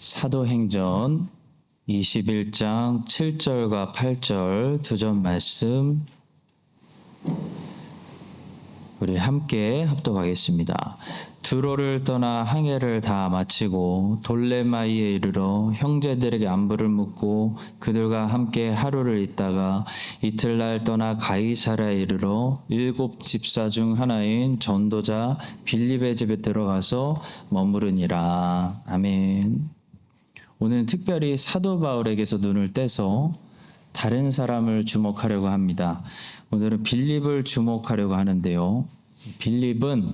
사도행전 21장 7절과 8절 두 절 말씀 우리 함께 합독하겠습니다. 두로를 떠나 항해를 다 마치고 돌레마이에 이르러 형제들에게 안부를 묻고 그들과 함께 하루를 있다가 이틀날 떠나 가이사랴에 이르러 7 집사 중 하나인 전도자 빌립의 집에 들어가서 머무르니라. 아멘. 오늘 특별히 사도 바울에게서 눈을 떼서 다른 사람을 주목하려고 합니다. 오늘은 빌립을 주목하려고 하는데요. 빌립은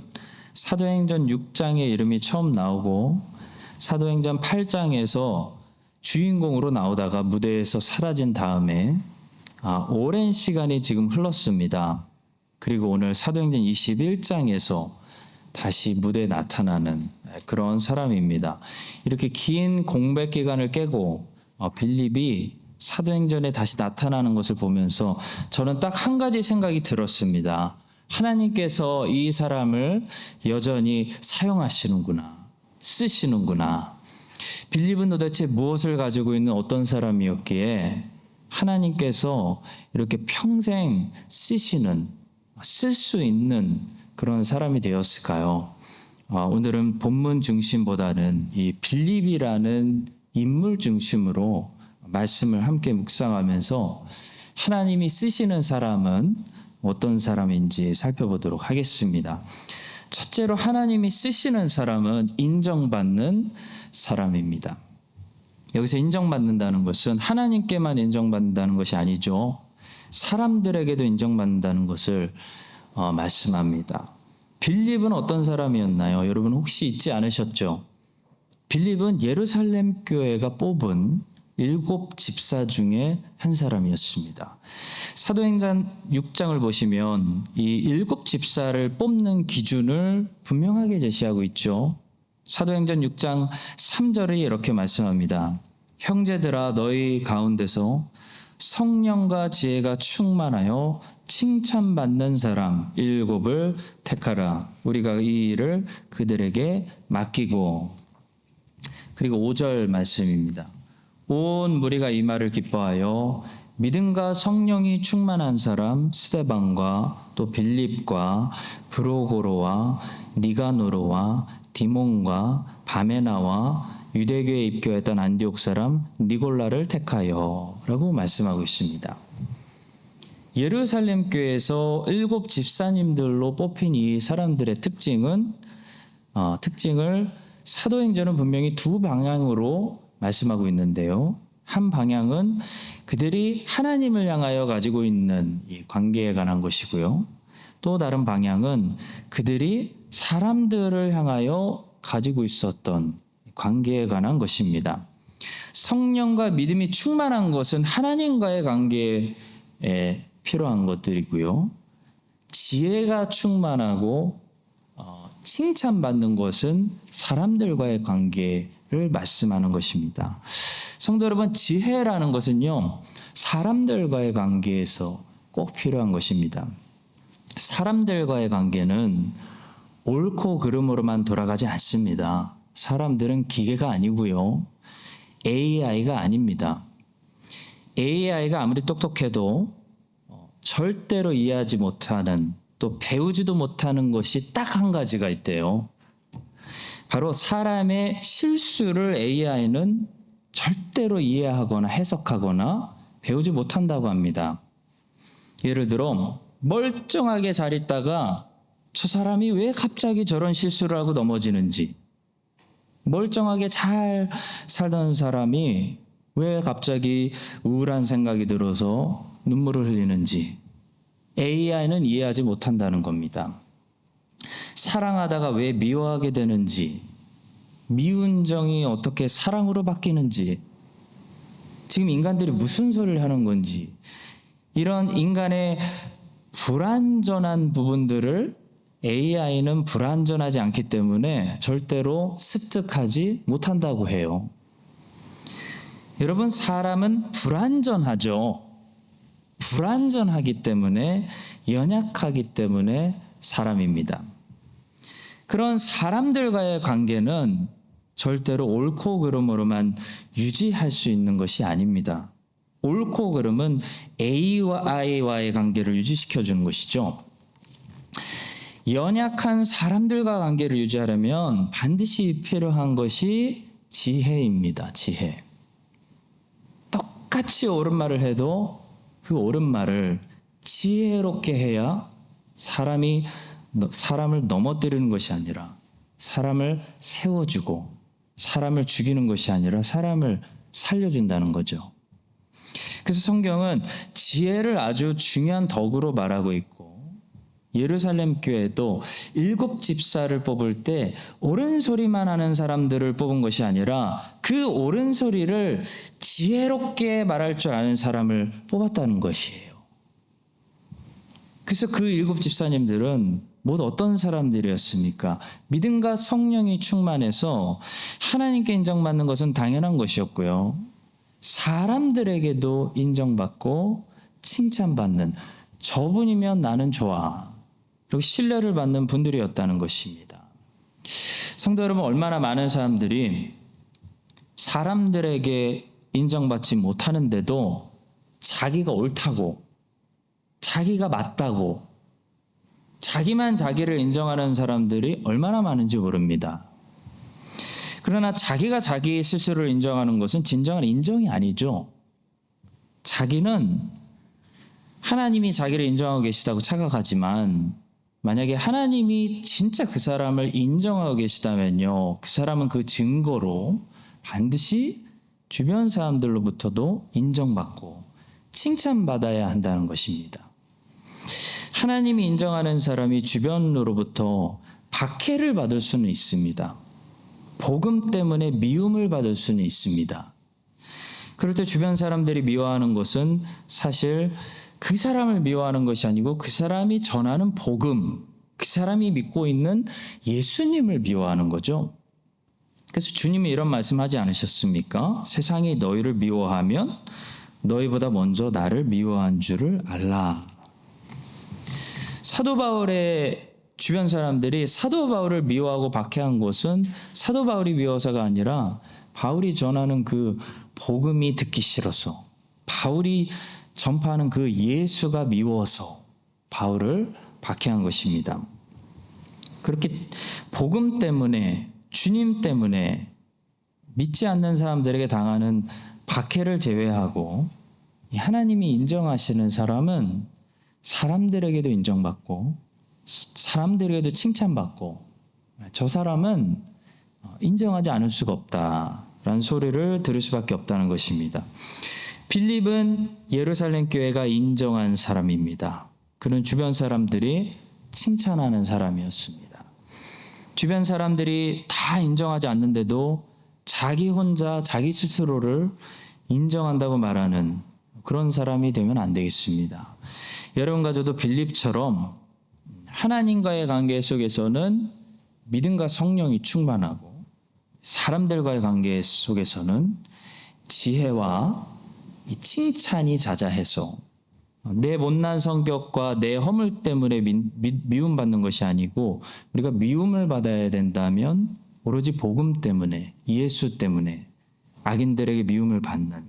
사도행전 6장에 이름이 처음 나오고 사도행전 8장에서 주인공으로 나오다가 무대에서 사라진 다음에 오랜 시간이 지금 흘렀습니다. 그리고 오늘 사도행전 21장에서 다시 무대에 나타나는 그런 사람입니다. 이렇게 긴 공백 기간을 깨고 빌립이 사도행전에 다시 나타나는 것을 보면서 저는 딱 한 가지 생각이 들었습니다. 하나님께서 이 사람을 여전히 사용하시는구나, 쓰시는구나. 빌립은 도대체 무엇을 가지고 있는 어떤 사람이었기에 하나님께서 이렇게 평생 쓰시는, 쓸 수 있는 그런 사람이 되었을까요? 오늘은 본문 중심보다는 이 빌립이라는 인물 중심으로 말씀을 함께 묵상하면서 하나님이 쓰시는 사람은 어떤 사람인지 살펴보도록 하겠습니다. 첫째로 하나님이 쓰시는 사람은 인정받는 사람입니다. 여기서 인정받는다는 것은 하나님께만 인정받는다는 것이 아니죠. 사람들에게도 인정받는다는 것을 말씀합니다. 빌립은 어떤 사람이었나요? 여러분 혹시 잊지 않으셨죠? 빌립은 예루살렘 교회가 뽑은 7 집사 중에 한 사람이었습니다. 사도행전 6장을 보시면 이 7 집사를 뽑는 기준을 분명하게 제시하고 있죠. 사도행전 6장 3절에 이렇게 말씀합니다. 형제들아 너희 가운데서 성령과 지혜가 충만하여 칭찬받는 사람 7을 택하라. 우리가 이 일을 그들에게 맡기고. 그리고 5절 말씀입니다. 온 무리가 이 말을 기뻐하여 믿음과 성령이 충만한 사람 스데반과 또 빌립과 브로고로와 니가노로와 디몬과 바메나와 유대교에 입교했던 안디옥 사람 니골라를 택하여 라고 말씀하고 있습니다. 예루살렘 교회에서 7 집사님들로 뽑힌 이 사람들의 특징을 사도행전은 분명히 두 방향으로 말씀하고 있는데요. 한 방향은 그들이 하나님을 향하여 가지고 있는 이 관계에 관한 것이고요. 또 다른 방향은 그들이 사람들을 향하여 가지고 있었던 관계에 관한 것입니다. 성령과 믿음이 충만한 것은 하나님과의 관계에 필요한 것들이고요. 지혜가 충만하고 칭찬받는 것은 사람들과의 관계를 말씀하는 것입니다. 성도 여러분, 지혜라는 것은요, 사람들과의 관계에서 꼭 필요한 것입니다. 사람들과의 관계는 옳고 그름으로만 돌아가지 않습니다. 사람들은 기계가 아니고요. AI가 아닙니다. AI가 아무리 똑똑해도 절대로 이해하지 못하는, 또 배우지도 못하는 것이 딱 한 가지가 있대요. 바로 사람의 실수를 AI는 절대로 이해하거나 해석하거나 배우지 못한다고 합니다. 예를 들어 멀쩡하게 잘 있다가 저 사람이 왜 갑자기 저런 실수를 하고 넘어지는지, 멀쩡하게 잘 살던 사람이 왜 갑자기 우울한 생각이 들어서 눈물을 흘리는지 AI는 이해하지 못한다는 겁니다. 사랑하다가 왜 미워하게 되는지, 미운 정이 어떻게 사랑으로 바뀌는지, 지금 인간들이 무슨 소리를 하는 건지, 이런 인간의 불완전한 부분들을 AI는 불완전하지 않기 때문에 절대로 습득하지 못한다고 해요. 여러분, 사람은 불완전하죠. 불완전하기 때문에, 연약하기 때문에 사람입니다. 그런 사람들과의 관계는 절대로 옳고 그름으로만 유지할 수 있는 것이 아닙니다. 옳고 그름은 A와 I와의 관계를 유지시켜 주는 것이죠. 연약한 사람들과 관계를 유지하려면 반드시 필요한 것이 지혜입니다. 지혜. 똑같이 옳은 말을 해도 그 옳은 말을 지혜롭게 해야 사람을 넘어뜨리는 것이 아니라 사람을 세워주고 사람을 죽이는 것이 아니라 사람을 살려준다는 거죠. 그래서 성경은 지혜를 아주 중요한 덕으로 말하고 있고 예루살렘 교회도 7 집사를 뽑을 때 옳은 소리만 하는 사람들을 뽑은 것이 아니라 그 옳은 소리를 지혜롭게 말할 줄 아는 사람을 뽑았다는 것이에요. 그래서 그 7 집사님들은 모두 어떤 사람들이었습니까? 믿음과 성령이 충만해서 하나님께 인정받는 것은 당연한 것이었고요. 사람들에게도 인정받고 칭찬받는 저분이면 나는 좋아. 그리고 신뢰를 받는 분들이었다는 것입니다. 성도 여러분, 얼마나 많은 사람들이 사람들에게 인정받지 못하는데도 자기가 옳다고, 자기가 맞다고, 자기만 자기를 인정하는 사람들이 얼마나 많은지 모릅니다. 그러나 자기가 자기 스스로를 인정하는 것은 진정한 인정이 아니죠. 자기는 하나님이 자기를 인정하고 계시다고 착각하지만 만약에 하나님이 진짜 그 사람을 인정하고 계시다면요, 그 사람은 그 증거로 반드시 주변 사람들로부터도 인정받고 칭찬받아야 한다는 것입니다. 하나님이 인정하는 사람이 주변으로부터 박해를 받을 수는 있습니다. 복음 때문에 미움을 받을 수는 있습니다. 그럴 때 주변 사람들이 미워하는 것은 사실 그 사람을 미워하는 것이 아니고 그 사람이 전하는 복음, 그 사람이 믿고 있는 예수님을 미워하는 거죠. 그래서 주님이 이런 말씀하지 않으셨습니까? 세상이 너희를 미워하면 너희보다 먼저 나를 미워한 줄을 알라. 사도 바울의 주변 사람들이 사도 바울을 미워하고 박해한 것은 사도 바울이 미워서가 아니라 바울이 전하는 그 복음이 듣기 싫어서, 바울이 전파하는 그 예수가 미워서 바울을 박해한 것입니다. 그렇게 복음 때문에, 주님 때문에 믿지 않는 사람들에게 당하는 박해를 제외하고 하나님이 인정하시는 사람은 사람들에게도 인정받고 사람들에게도 칭찬받고 저 사람은 인정하지 않을 수가 없다라는 소리를 들을 수밖에 없다는 것입니다. 빌립은 예루살렘 교회가 인정한 사람입니다. 그는 주변 사람들이 칭찬하는 사람이었습니다. 주변 사람들이 다 인정하지 않는데도 자기 혼자 자기 스스로를 인정한다고 말하는 그런 사람이 되면 안 되겠습니다. 여러분과 저도 빌립처럼 하나님과의 관계 속에서는 믿음과 성령이 충만하고 사람들과의 관계 속에서는 지혜와 이 칭찬이 자자해서 내 못난 성격과 내 허물 때문에 미움받는 것이 아니고 우리가 미움을 받아야 된다면 오로지 복음 때문에, 예수 때문에 악인들에게 미움을 받는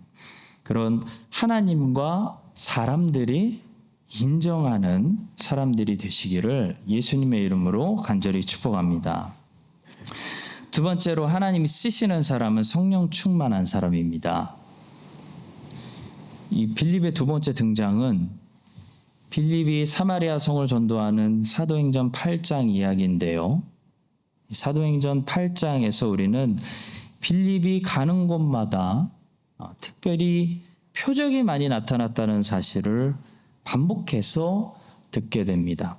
그런 하나님과 사람들이 인정하는 사람들이 되시기를 예수님의 이름으로 간절히 축복합니다. 두 번째로 하나님이 쓰시는 사람은 성령 충만한 사람입니다. 이 빌립의 두 번째 등장은 빌립이 사마리아 성을 전도하는 사도행전 8장 이야기인데요. 사도행전 8장에서 우리는 빌립이 가는 곳마다 특별히 표적이 많이 나타났다는 사실을 반복해서 듣게 됩니다.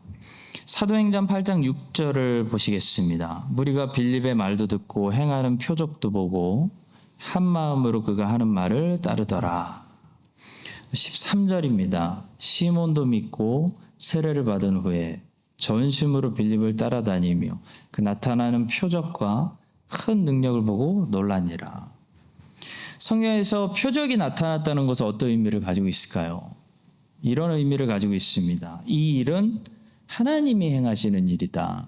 사도행전 8장 6절을 보시겠습니다. 무리가 빌립의 말도 듣고 행하는 표적도 보고 한 마음으로 그가 하는 말을 따르더라. 13절입니다. 시몬도 믿고 세례를 받은 후에 전심으로 빌립을 따라다니며 그 나타나는 표적과 큰 능력을 보고 놀라니라. 성경에서 표적이 나타났다는 것은 어떤 의미를 가지고 있을까요? 이런 의미를 가지고 있습니다. 이 일은 하나님이 행하시는 일이다.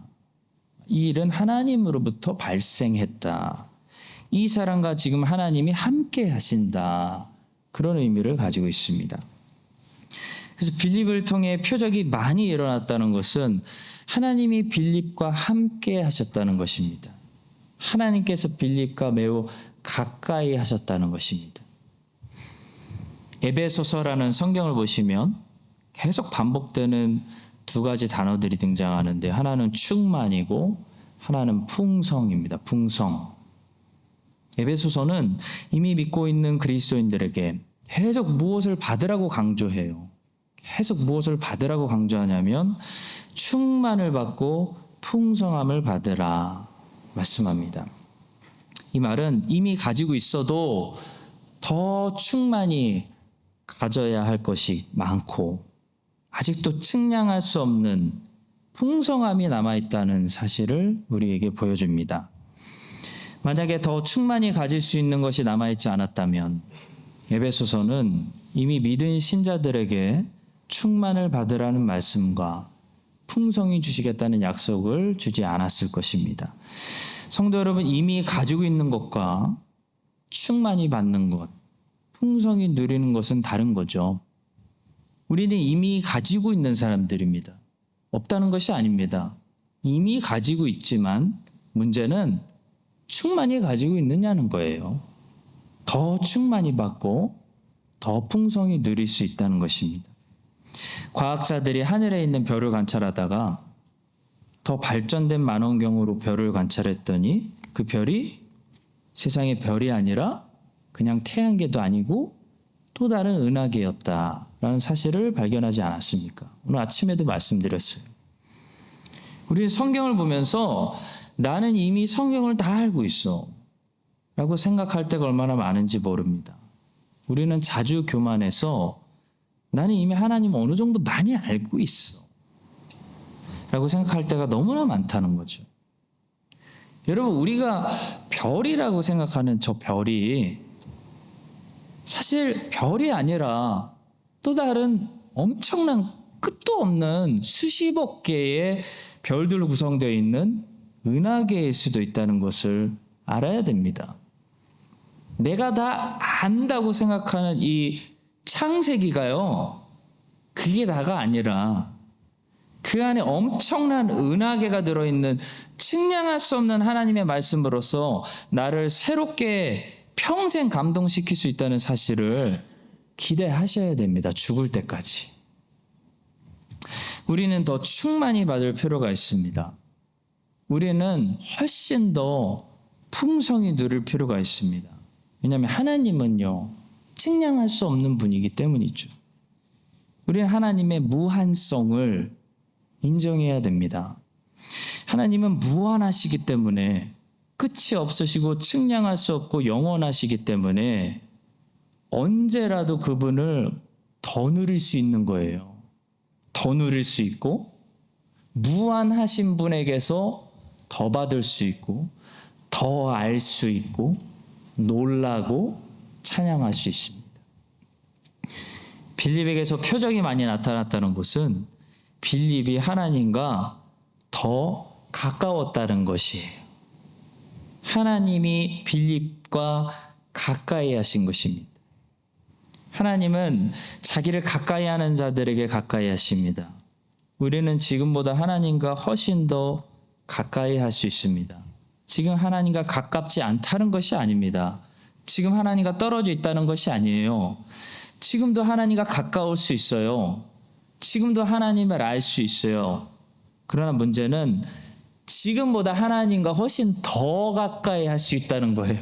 이 일은 하나님으로부터 발생했다. 이 사람과 지금 하나님이 함께 하신다. 그런 의미를 가지고 있습니다. 그래서 빌립을 통해 표적이 많이 일어났다는 것은 하나님이 빌립과 함께 하셨다는 것입니다. 하나님께서 빌립과 매우 가까이 하셨다는 것입니다. 에베소서라는 성경을 보시면 계속 반복되는 두 가지 단어들이 등장하는데 하나는 충만이고 하나는 풍성입니다. 풍성. 에베소서는 이미 믿고 있는 그리스도인들에게 계속 무엇을 받으라고 강조해요. 계속 무엇을 받으라고 강조하냐면 충만을 받고 풍성함을 받으라 말씀합니다. 이 말은 이미 가지고 있어도 더 충만히 가져야 할 것이 많고 아직도 측량할 수 없는 풍성함이 남아있다는 사실을 우리에게 보여줍니다. 만약에 더 충만히 가질 수 있는 것이 남아있지 않았다면 에베소서는 이미 믿은 신자들에게 충만을 받으라는 말씀과 풍성히 주시겠다는 약속을 주지 않았을 것입니다. 성도 여러분, 이미 가지고 있는 것과 충만히 받는 것, 풍성히 누리는 것은 다른 거죠. 우리는 이미 가지고 있는 사람들입니다. 없다는 것이 아닙니다. 이미 가지고 있지만 문제는 충만히 가지고 있느냐는 거예요. 더 충만히 받고 더 풍성히 누릴 수 있다는 것입니다. 과학자들이 하늘에 있는 별을 관찰하다가 더 발전된 망원경으로 별을 관찰했더니 그 별이 세상의 별이 아니라 그냥 태양계도 아니고 또 다른 은하계였다라는 사실을 발견하지 않았습니까? 오늘 아침에도 말씀드렸어요. 우리는 성경을 보면서 나는 이미 성경을 다 알고 있어 라고 생각할 때가 얼마나 많은지 모릅니다. 우리는 자주 교만해서 나는 이미 하나님 어느 정도 많이 알고 있어 라고 생각할 때가 너무나 많다는 거죠. 여러분, 우리가 별이라고 생각하는 저 별이 사실 별이 아니라 또 다른 엄청난 끝도 없는 수십억 개의 별들로 구성되어 있는 은하계일 수도 있다는 것을 알아야 됩니다. 내가 다 안다고 생각하는 이 창세기가요, 그게 다가 아니라 그 안에 엄청난 은하계가 들어있는 측량할 수 없는 하나님의 말씀으로서 나를 새롭게 평생 감동시킬 수 있다는 사실을 기대하셔야 됩니다. 죽을 때까지. 우리는 더 충만히 받을 필요가 있습니다. 우리는 훨씬 더 풍성히 누릴 필요가 있습니다. 왜냐하면 하나님은요, 측량할 수 없는 분이기 때문이죠. 우리는 하나님의 무한성을 인정해야 됩니다. 하나님은 무한하시기 때문에 끝이 없으시고 측량할 수 없고 영원하시기 때문에 언제라도 그분을 더 누릴 수 있는 거예요. 더 누릴 수 있고 무한하신 분에게서 더 받을 수 있고 더 알 수 있고 놀라고 찬양할 수 있습니다. 빌립에게서 표적이 많이 나타났다는 것은 빌립이 하나님과 더 가까웠다는 것이에요. 하나님이 빌립과 가까이 하신 것입니다. 하나님은 자기를 가까이 하는 자들에게 가까이 하십니다. 우리는 지금보다 하나님과 훨씬 더 가까이 할 수 있습니다. 지금 하나님과 가깝지 않다는 것이 아닙니다. 지금 하나님과 떨어져 있다는 것이 아니에요. 지금도 하나님과 가까울 수 있어요. 지금도 하나님을 알 수 있어요. 그러나 문제는 지금보다 하나님과 훨씬 더 가까이 할 수 있다는 거예요.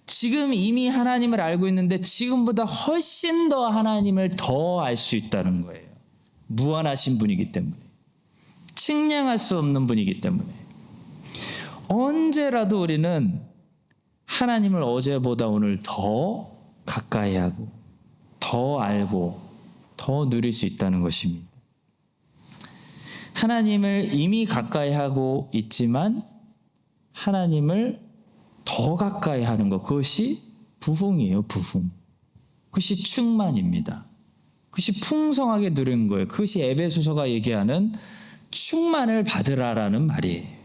지금 이미 하나님을 알고 있는데 지금보다 훨씬 더 하나님을 더 알 수 있다는 거예요. 무한하신 분이기 때문에. 측량할 수 없는 분이기 때문에. 언제라도 우리는 하나님을 어제보다 오늘 더 가까이 하고 더 알고 더 누릴 수 있다는 것입니다. 하나님을 이미 가까이 하고 있지만 하나님을 더 가까이 하는 것, 그것이 부흥이에요. 부흥. 그것이 충만입니다. 그것이 풍성하게 누리는 거예요. 그것이 에베소서가 얘기하는 충만을 받으라라는 말이에요.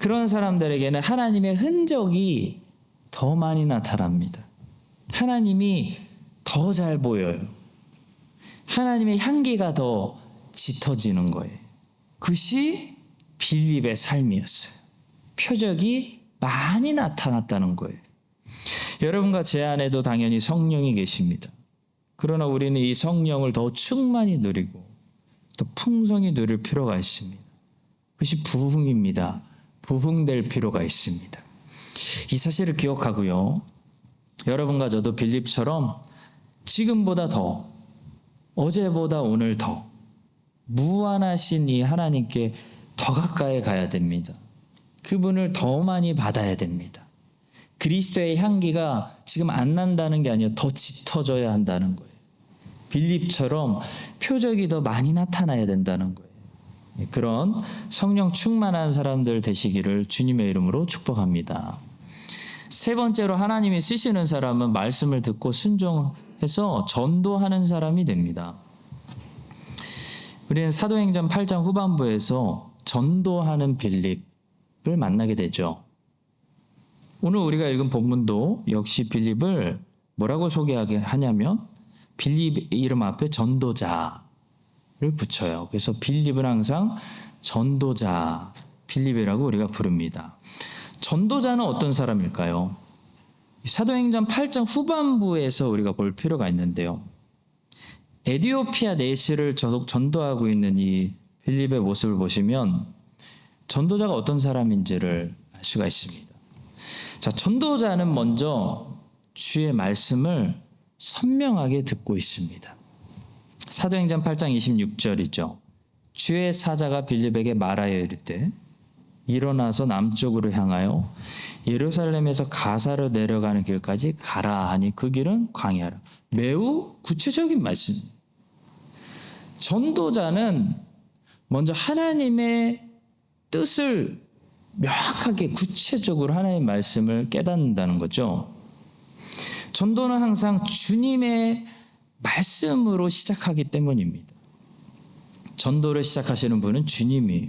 그런 사람들에게는 하나님의 흔적이 더 많이 나타납니다. 하나님이 더 잘 보여요. 하나님의 향기가 더 짙어지는 거예요. 그것이 빌립의 삶이었어요. 표적이 많이 나타났다는 거예요. 여러분과 제 안에도 당연히 성령이 계십니다. 그러나 우리는 이 성령을 더 충만히 누리고 또 풍성히 누릴 필요가 있습니다. 그것이 부흥입니다. 부흥될 필요가 있습니다. 이 사실을 기억하고요. 여러분과 저도 빌립처럼 지금보다 더, 어제보다 오늘 더 무한하신 이 하나님께 더 가까이 가야 됩니다. 그분을 더 많이 받아야 됩니다. 그리스도의 향기가 지금 안 난다는 게 아니라 더 짙어져야 한다는 거예요. 빌립처럼 표적이 더 많이 나타나야 된다는 거예요. 그런 성령 충만한 사람들 되시기를 주님의 이름으로 축복합니다. 세 번째로 하나님이 쓰시는 사람은 말씀을 듣고 순종해서 전도하는 사람이 됩니다. 우리는 사도행전 8장 후반부에서 전도하는 빌립을 만나게 되죠. 오늘 우리가 읽은 본문도 역시 빌립을 뭐라고 소개하게 하냐면 빌립 이름 앞에 전도자를 붙여요. 그래서 빌립은 항상 전도자 빌립이라고 우리가 부릅니다. 전도자는 어떤 사람일까요? 사도행전 8장 후반부에서 우리가 볼 필요가 있는데요. 에티오피아 내시를 전도하고 있는 이 빌립의 모습을 보시면 전도자가 어떤 사람인지를 알 수가 있습니다. 자, 전도자는 먼저 주의 말씀을 선명하게 듣고 있습니다. 사도행전 8장 26절이죠. 주의 사자가 빌립에게 말하여 이르되 일어나서 남쪽으로 향하여 예루살렘에서 가사로 내려가는 길까지 가라 하니 그 길은 광야라. 매우 구체적인 말씀. 전도자는 먼저 하나님의 뜻을 명확하게 구체적으로 하나님의 말씀을 깨닫는다는 거죠. 전도는 항상 주님의 말씀으로 시작하기 때문입니다. 전도를 시작하시는 분은 주님이에요.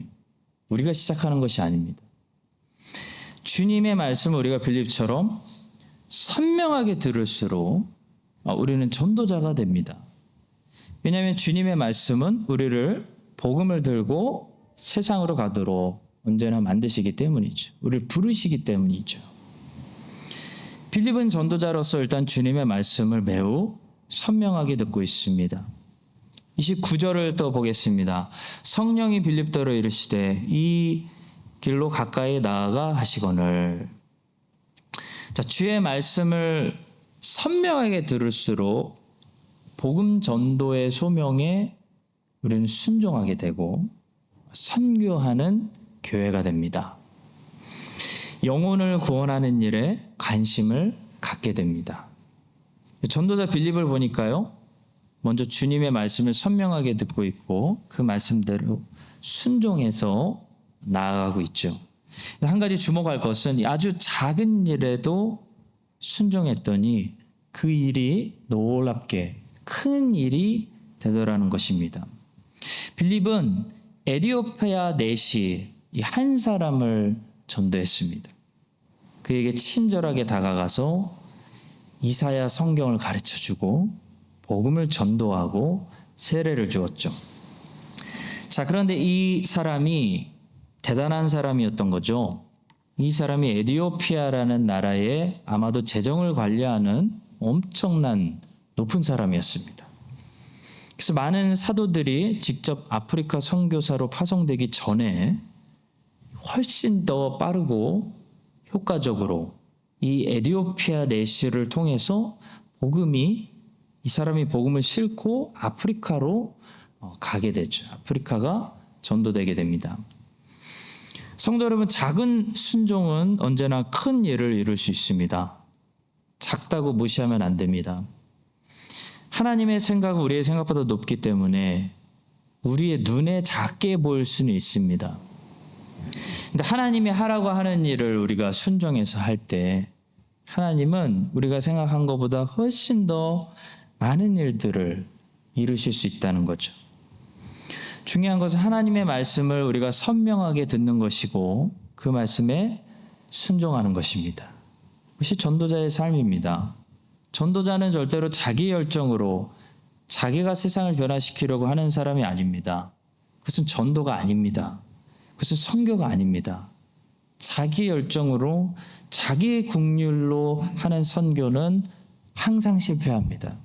우리가 시작하는 것이 아닙니다. 주님의 말씀을 우리가 빌립처럼 선명하게 들을수록 우리는 전도자가 됩니다. 왜냐하면 주님의 말씀은 우리를 복음을 들고 세상으로 가도록 언제나 만드시기 때문이죠. 우리를 부르시기 때문이죠. 빌립은 전도자로서 일단 주님의 말씀을 매우 선명하게 듣고 있습니다. 29절을 또 보겠습니다. 성령이 빌립더러 이르시되 이 길로 가까이 나아가 하시거늘. 자, 주의 말씀을 선명하게 들을수록 복음 전도의 소명에 우리는 순종하게 되고 선교하는 교회가 됩니다. 영혼을 구원하는 일에 관심을 갖게 됩니다. 전도자 빌립을 보니까요. 먼저 주님의 말씀을 선명하게 듣고 있고 그 말씀대로 순종해서 나아가고 있죠. 한 가지 주목할 것은 아주 작은 일에도 순종했더니 그 일이 놀랍게 큰 일이 되더라는 것입니다. 빌립은 에티오피아 내시 한 사람을 전도했습니다. 그에게 친절하게 다가가서 이사야 성경을 가르쳐주고 복음을 전도하고 세례를 주었죠. 자, 그런데 이 사람이 대단한 사람이었던 거죠. 이 사람이 에티오피아라는 나라의 아마도 재정을 관리하는 엄청난 높은 사람이었습니다. 그래서 많은 사도들이 직접 아프리카 선교사로 파송되기 전에 훨씬 더 빠르고 효과적으로 이 에티오피아 내시를 통해서 이 사람이 복음을 싣고 아프리카로 가게 되죠. 아프리카가 전도되게 됩니다. 성도 여러분, 작은 순종은 언제나 큰 일을 이룰 수 있습니다. 작다고 무시하면 안 됩니다. 하나님의 생각은 우리의 생각보다 높기 때문에 우리의 눈에 작게 보일 수는 있습니다. 근데 하나님이 하라고 하는 일을 우리가 순종해서 할 때 하나님은 우리가 생각한 것보다 훨씬 더 많은 일들을 이루실 수 있다는 거죠. 중요한 것은 하나님의 말씀을 우리가 선명하게 듣는 것이고 그 말씀에 순종하는 것입니다. 그것이 전도자의 삶입니다. 전도자는 절대로 자기 열정으로 자기가 세상을 변화시키려고 하는 사람이 아닙니다. 그것은 전도가 아닙니다. 그것은 선교가 아닙니다. 자기 열정으로 자기 국률로 하는 선교는 항상 실패합니다.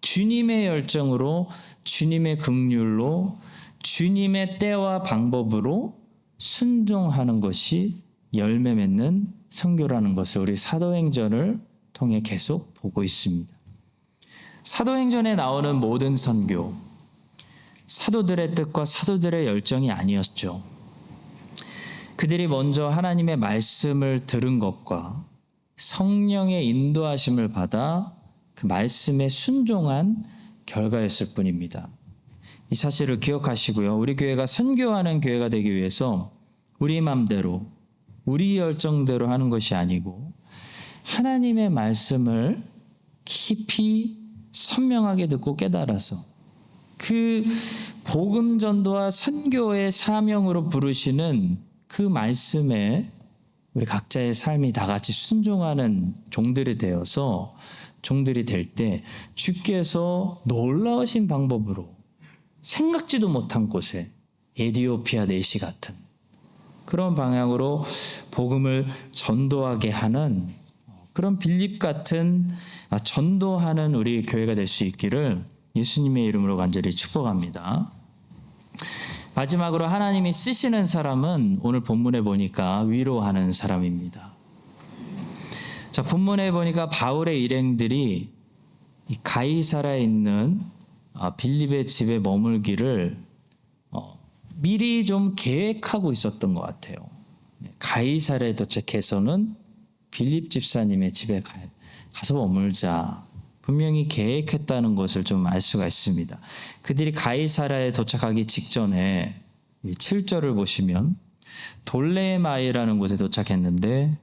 주님의 열정으로 주님의 긍휼로 주님의 때와 방법으로 순종하는 것이 열매 맺는 선교라는 것을 우리 사도행전을 통해 계속 보고 있습니다. 사도행전에 나오는 모든 선교, 사도들의 뜻과 사도들의 열정이 아니었죠. 그들이 먼저 하나님의 말씀을 들은 것과 성령의 인도하심을 받아 그 말씀에 순종한 결과였을 뿐입니다. 이 사실을 기억하시고요. 우리 교회가 선교하는 교회가 되기 위해서 우리 마음대로, 우리 열정대로 하는 것이 아니고 하나님의 말씀을 깊이 선명하게 듣고 깨달아서 그 복음 전도와 선교의 사명으로 부르시는 그 말씀에 우리 각자의 삶이 다 같이 순종하는 종들이 되어서 종들이 될 때 주께서 놀라우신 방법으로 생각지도 못한 곳에 에디오피아 내시 같은 그런 방향으로 복음을 전도하게 하는 그런 빌립 같은 전도하는 우리 교회가 될 수 있기를 예수님의 이름으로 간절히 축복합니다. 마지막으로 하나님이 쓰시는 사람은 오늘 본문에 보니까 위로하는 사람입니다. 자, 본문에 보니까 바울의 일행들이 가이사라에 있는 빌립의 집에 머물기를 미리 좀 계획하고 있었던 것 같아요. 가이사라에 도착해서는 빌립 집사님의 집에 가서 머물자. 분명히 계획했다는 것을 좀 알 수가 있습니다. 그들이 가이사라에 도착하기 직전에 7절을 보시면 돌레마이라는 곳에 도착했는데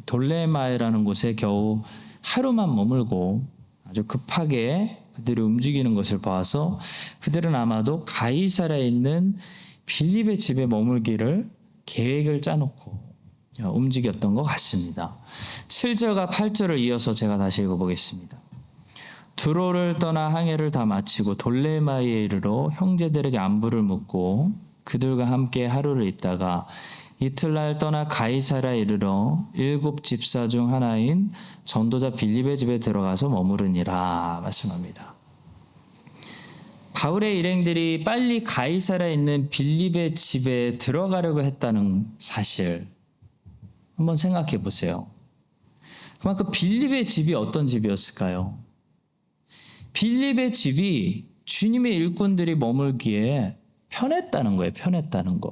돌레마이라는 곳에 겨우 하루만 머물고 아주 급하게 그들이 움직이는 것을 봐서 그들은 아마도 가이사라에 있는 빌립의 집에 머물기를 계획을 짜놓고 움직였던 것 같습니다. 7절과 8절을 이어서 제가 다시 읽어보겠습니다. 두로를 떠나 항해를 다 마치고 돌레마이에 이르러 형제들에게 안부를 묻고 그들과 함께 하루를 있다가 이틀날 떠나 가이사라에 이르러 7 집사 중 하나인 전도자 빌립의 집에 들어가서 머무르니라 말씀합니다. 바울의 일행들이 빨리 가이사라에 있는 빌립의 집에 들어가려고 했다는 사실 한번 생각해 보세요. 그만큼 빌립의 집이 어떤 집이었을까요? 빌립의 집이 주님의 일꾼들이 머물기에 편했다는 거예요. 편했다는 거.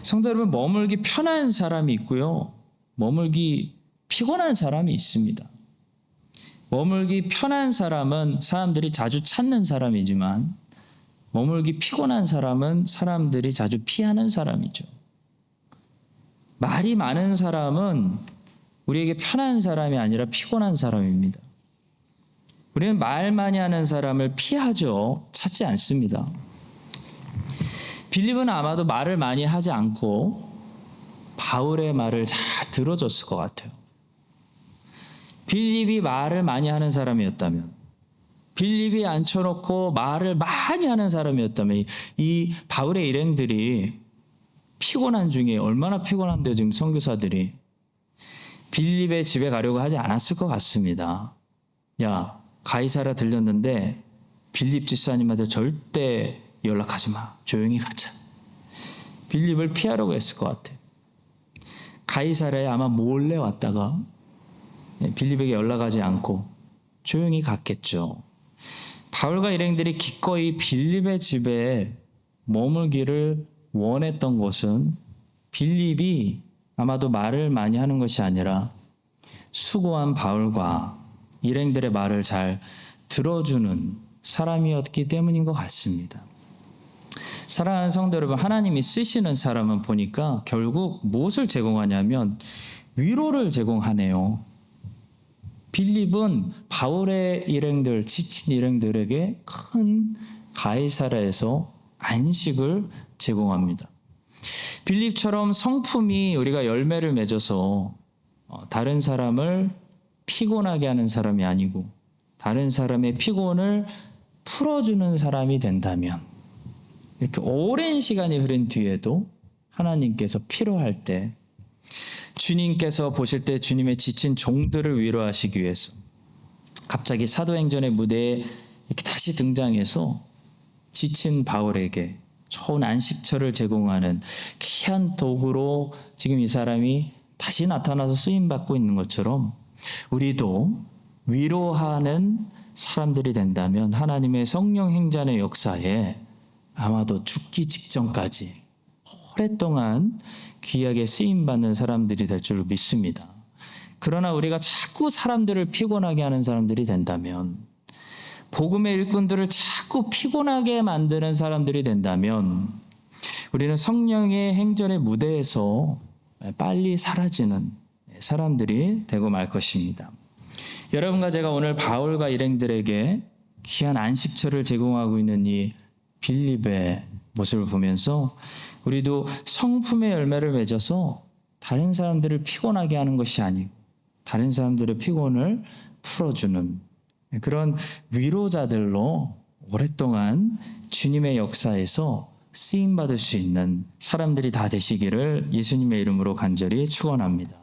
성도 여러분, 머물기 편한 사람이 있고요. 머물기 피곤한 사람이 있습니다. 머물기 편한 사람은 사람들이 자주 찾는 사람이지만 머물기 피곤한 사람은 사람들이 자주 피하는 사람이죠. 말이 많은 사람은 우리에게 편한 사람이 아니라 피곤한 사람입니다. 우리는 말 많이 하는 사람을 피하죠. 찾지 않습니다. 빌립은 아마도 말을 많이 하지 않고 바울의 말을 잘 들어줬을 것 같아요. 빌립이 말을 많이 하는 사람이었다면, 빌립이 앉혀놓고 말을 많이 하는 사람이었다면 이 바울의 일행들이 피곤한 중에 얼마나 피곤한데 지금 선교사들이 빌립의 집에 가려고 하지 않았을 것 같습니다. 야, 가이사라 들렸는데 빌립 집사님한테 절대 연락하지 마. 조용히 가자. 빌립을 피하려고 했을 것 같아요. 가이사라에 아마 몰래 왔다가 빌립에게 연락하지 않고 조용히 갔겠죠. 바울과 일행들이 기꺼이 빌립의 집에 머물기를 원했던 것은 빌립이 아마도 말을 많이 하는 것이 아니라 수고한 바울과 일행들의 말을 잘 들어주는 사람이었기 때문인 것 같습니다. 사랑하는 성도 여러분, 하나님이 쓰시는 사람은 보니까 결국 무엇을 제공하냐면 위로를 제공하네요. 빌립은 바울의 일행들, 지친 일행들에게 큰 가이사라에서 안식을 제공합니다. 빌립처럼 성품이 우리가 열매를 맺어서 다른 사람을 피곤하게 하는 사람이 아니고 다른 사람의 피곤을 풀어주는 사람이 된다면, 이렇게 오랜 시간이 흐른 뒤에도 하나님께서 필요할 때, 주님께서 보실 때 주님의 지친 종들을 위로하시기 위해서 갑자기 사도행전의 무대에 이렇게 다시 등장해서 지친 바울에게 좋은 안식처를 제공하는 귀한 도구로 지금 이 사람이 다시 나타나서 쓰임받고 있는 것처럼, 우리도 위로하는 사람들이 된다면 하나님의 성령 행전의 역사에 아마도 죽기 직전까지 오랫동안 귀하게 쓰임받는 사람들이 될 줄 믿습니다. 그러나 우리가 자꾸 사람들을 피곤하게 하는 사람들이 된다면, 복음의 일꾼들을 자꾸 피곤하게 만드는 사람들이 된다면, 우리는 성령의 행전의 무대에서 빨리 사라지는 사람들이 되고 말 것입니다. 여러분과 제가 오늘 바울과 일행들에게 귀한 안식처를 제공하고 있는 이 빌립의 모습을 보면서 우리도 성품의 열매를 맺어서 다른 사람들을 피곤하게 하는 것이 아니고 다른 사람들의 피곤을 풀어주는 그런 위로자들로 오랫동안 주님의 역사에서 쓰임받을 수 있는 사람들이 다 되시기를 예수님의 이름으로 간절히 축원합니다.